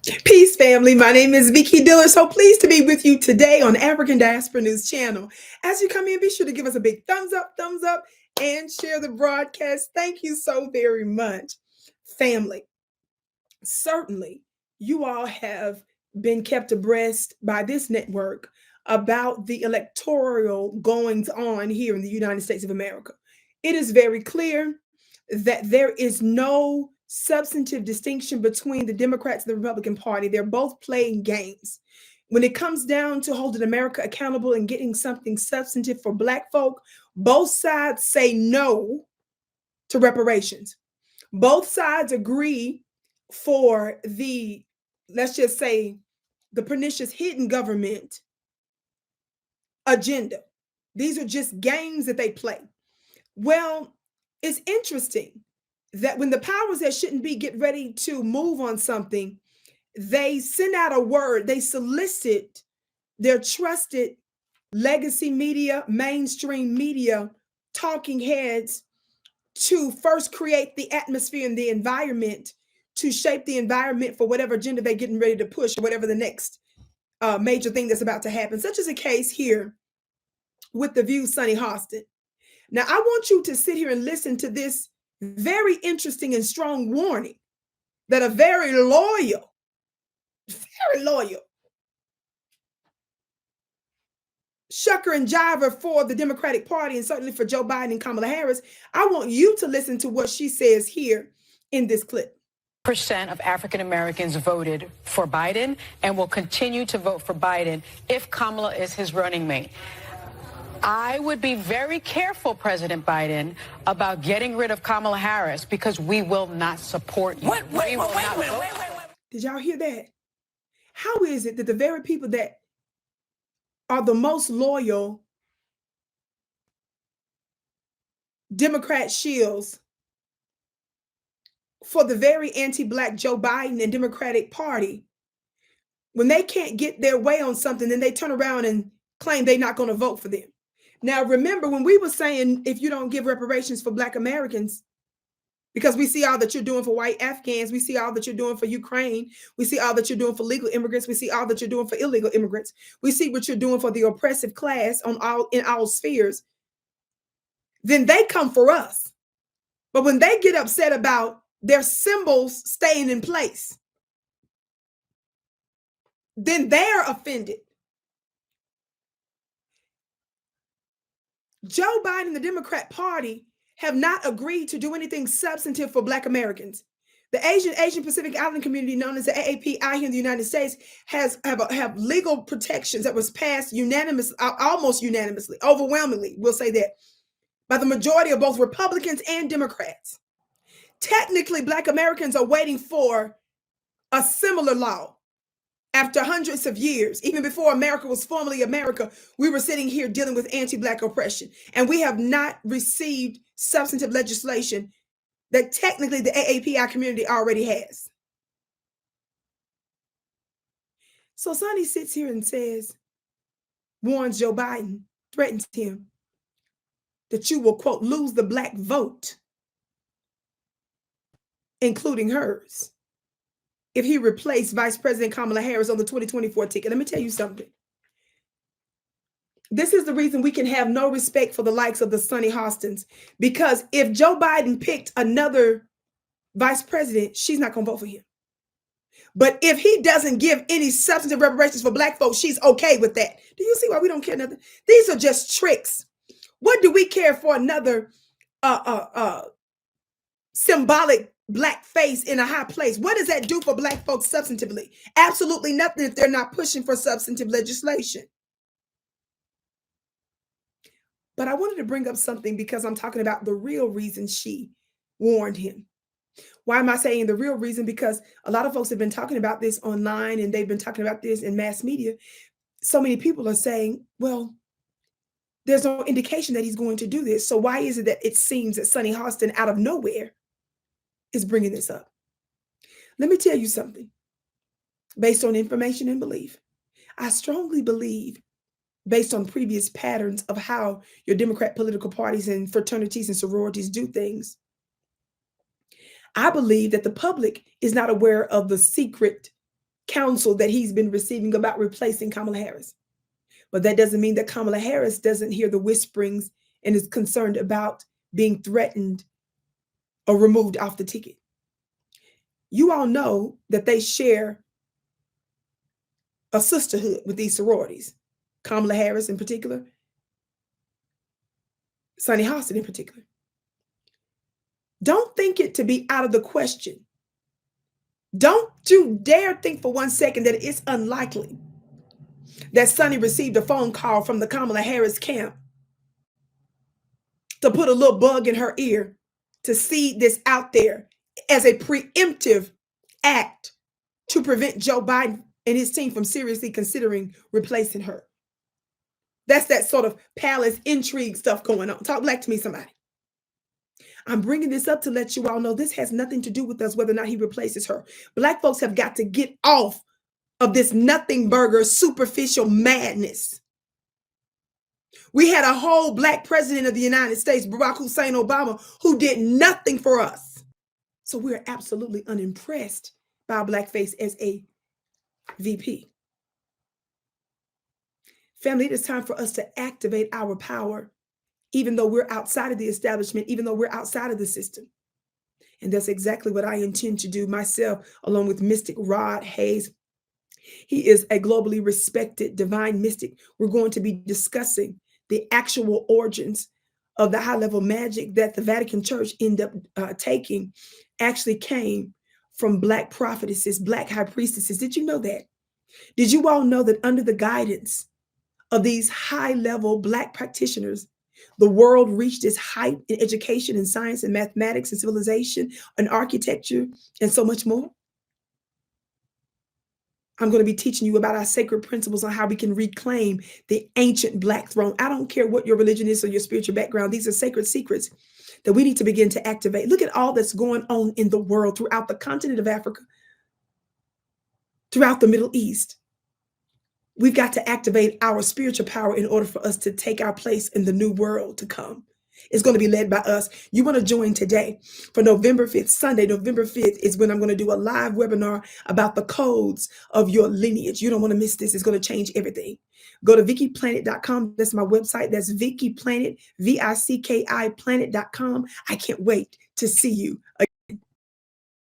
Peace, family. My name is Vicki Dillard. So pleased to be with you today on African Diaspora News Channel. As you come in, be sure to give us a big thumbs up, and share the broadcast. Thank you so very much, family. Certainly, you all have been kept abreast by this network about the electoral goings on here in the United States of America. It is very clear that there is no substantive distinction between the Democrats and the Republican Party. They're both playing games. When it comes down to holding America accountable and getting something substantive for Black folk, both sides say no to reparations. Both sides agree for the, let's just say, the pernicious hidden government agenda. These are just games that they play. Well, it's interesting that when the powers that shouldn't be get ready to move on something, they send out a word, they solicit their trusted legacy media, mainstream media, talking heads to first create the atmosphere and the environment to shape the environment for whatever agenda they're getting ready to push, or whatever the next major thing that's about to happen, such as a case here with the View Sunny Hostin. Now, I want you to sit here and listen to this very interesting and strong warning that a very loyal shucker and jiver for the Democratic Party, and certainly for Joe Biden and Kamala Harris. I want you to listen to what she says here in this clip. Percent of African Americans voted for Biden and will continue to vote for Biden if Kamala is his running mate. I would be very careful, President Biden, about getting rid of Kamala Harris, because we will not support you. Wait. Did y'all hear that? How is it that the very people that are the most loyal Democrat shills for the very anti-Black Joe Biden and Democratic Party, when they can't get their way on something, then they turn around and claim they're not going to vote for them? Now, remember when we were saying, if you don't give reparations for Black Americans, because we see all that you're doing for white Afghans, we see all that you're doing for Ukraine, we see all that you're doing for legal immigrants, we see all that you're doing for illegal immigrants, we see what you're doing for the oppressive class in all spheres, then they come for us. But when they get upset about their symbols staying in place, then they're offended. Joe Biden and the Democrat Party have not agreed to do anything substantive for Black Americans. The Asian Pacific Island community, known as the AAPI here in the United States, have legal protections that was passed almost unanimously, overwhelmingly, we'll say that, by the majority of both Republicans and Democrats. Technically, Black Americans are waiting for a similar law. After hundreds of years, even before America was formally America, we were sitting here dealing with anti-Black oppression, and we have not received substantive legislation that technically the AAPI community already has. So Sunny sits here and says, warns Joe Biden, threatens him, that you will, quote, lose the Black vote, including hers, if he replaced Vice President Kamala Harris on the 2024 ticket. Let me tell you something. This is the reason we can have no respect for the likes of the Sunny Hostins, because if Joe Biden picked another vice president, she's not going to vote for him. But if he doesn't give any substantive reparations for Black folks, she's okay with that. Do you see why we don't care nothing? These are just tricks. What do we care for another symbolic Black face in a high place? What does that do for Black folks substantively? Absolutely nothing if they're not pushing for substantive legislation. But I wanted to bring up something because I'm talking about the real reason she warned him. Why am I saying the real reason? Because a lot of folks have been talking about this online, and they've been talking about this in mass media. So many people are saying, well, there's no indication that he's going to do this. So why is it that it seems that Sunny Hostin out of nowhere is bringing this up? Let me tell you something. Based on information and belief, I strongly believe, based on previous patterns of how your Democrat political parties and fraternities and sororities do things, I believe that the public is not aware of the secret counsel that he's been receiving about replacing Kamala Harris. But that doesn't mean that Kamala Harris doesn't hear the whisperings and is concerned about being threatened or removed off the ticket. You all know that they share a sisterhood with these sororities. Kamala Harris in particular, Sunny Hostin in particular. Don't think it to be out of the question. Don't you dare think for 1 second that it's unlikely that Sunny received a phone call from the Kamala Harris camp to put a little bug in her ear to see this out there as a preemptive act to prevent Joe Biden and his team from seriously considering replacing her. That's that sort of palace intrigue stuff going on. Talk black to me, somebody. I'm bringing this up to let you all know this has nothing to do with us, whether or not he replaces her. Black folks have got to get off of this nothing burger, superficial madness. We had a whole black president of the United States, Barack Hussein Obama, who did nothing for us. So we're absolutely unimpressed by blackface as a VP. Family, it is time for us to activate our power, even though we're outside of the establishment, even though we're outside of the system. And that's exactly what I intend to do myself, along with Mystic Rod Hayes. He is a globally respected divine mystic. We're going to be discussing the actual origins of the high-level magic that the Vatican Church ended up taking actually came from Black prophetesses, Black high priestesses. Did you know that? Did you all know that under the guidance of these high-level Black practitioners, the world reached its height in education and science and mathematics and civilization and architecture and so much more? I'm going to be teaching you about our sacred principles on how we can reclaim the ancient Black throne. I don't care what your religion is or your spiritual background. These are sacred secrets that we need to begin to activate. Look at all that's going on in the world, throughout the continent of Africa, throughout the Middle East. We've got to activate our spiritual power in order for us to take our place in the new world to come. It's going to be led by us. You want to join today for November 5th, Sunday, November 5th is when I'm going to do a live webinar about the codes of your lineage. You don't want to miss this. It's going to change everything. Go to VickiPlanet.com. That's my website. That's Vicki Planet, VICKI Planet.com. I can't wait to see you.